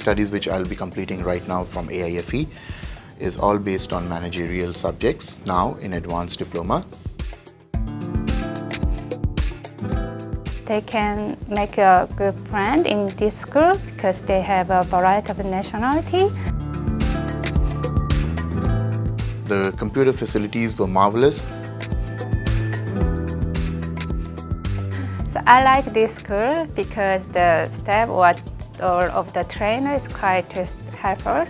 studies which I'll be completing right now from AIFE is all based on managerial subjects now in advanced diploma. They can make a good friend in this school because they have a variety of nationality. The computer facilities were marvelous. So I like this school because the staff or of the trainer is quite helpful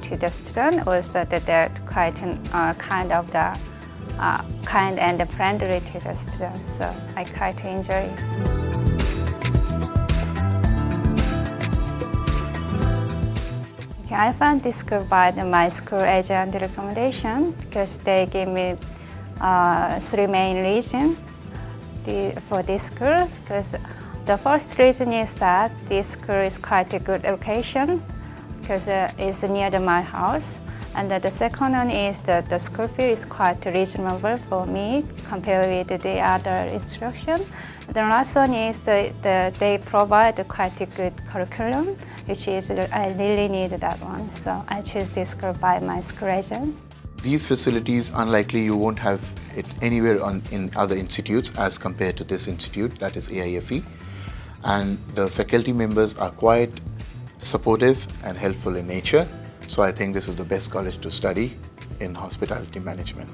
to the student. Also, that they're quite kind and friendly to the students. So I quite enjoy it. I found this school by my school agent recommendation because they gave me 3 main reasons for this school. Because the first reason is that this school is quite a good location because it's near my house. And the second one is that the school fee is quite reasonable for me compared with the other instruction. The last one is that they provide quite a good curriculum, which is I really need that one. So I choose this school by my school agent. These facilities, unlikely you won't have it anywhere in other institutes as compared to this institute, that is AIFE. And the faculty members are quite supportive and helpful in nature. So I think this is the best college to study in hospitality management.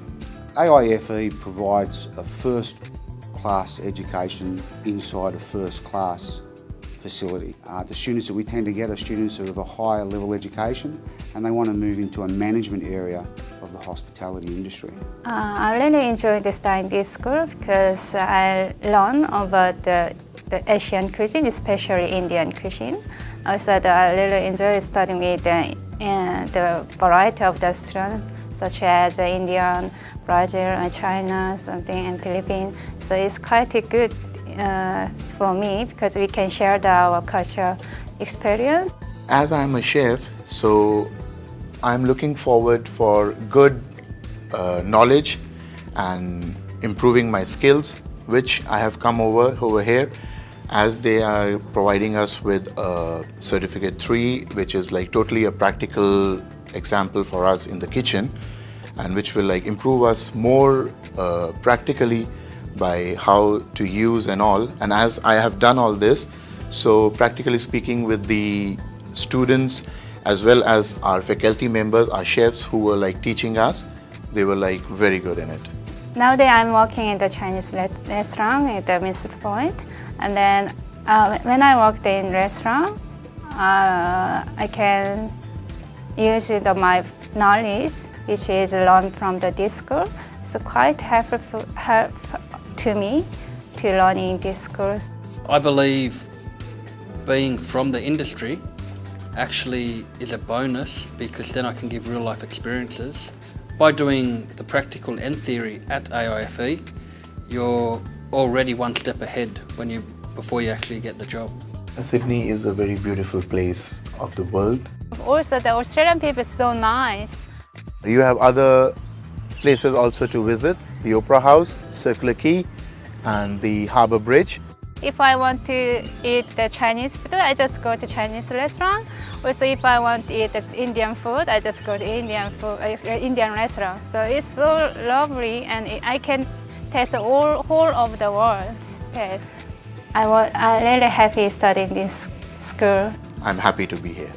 AIFE provides a first-class education inside a first-class facility. The students that we tend to get are students who have a higher level education and they want to move into a management area of the hospitality industry. I really enjoy studying this school because I learn about the Asian cuisine, especially Indian cuisine. Also, I really enjoy studying with the variety of the students, such as Indian, Brazil, China, something, and Philippines. So it's quite good for me because we can share our cultural experience. As I'm a chef, so I'm looking forward for good knowledge and improving my skills, which I have come over here, as they are providing us with certificate 3, which is like totally a practical example for us in the kitchen, and which will like improve us more practically by how to use and all. And as I have done all this, so practically speaking with the students as well as our faculty members, our chefs who were like teaching us, they were like very good in it. Nowadays I'm working in the Chinese restaurant at the Mr. Point. And then when I worked in restaurant, I can use my knowledge, which is learned from this school. It's quite helpful to me to learn in this school. I believe being from the industry actually is a bonus because then I can give real life experiences. By doing the practical and theory at AIFE, you're already one step ahead before you actually get the job. Sydney is a very beautiful place of the world. Also, the Australian people are so nice. You have other places also to visit, the Opera House, Circular Quay, and the Harbour Bridge. If I want to eat the Chinese food, I just go to Chinese restaurant. Also, if I want to eat the Indian food, I just go to Indian restaurant. So it's so lovely, and I can taste the whole of the world. I'm really happy studying this school. I'm happy to be here.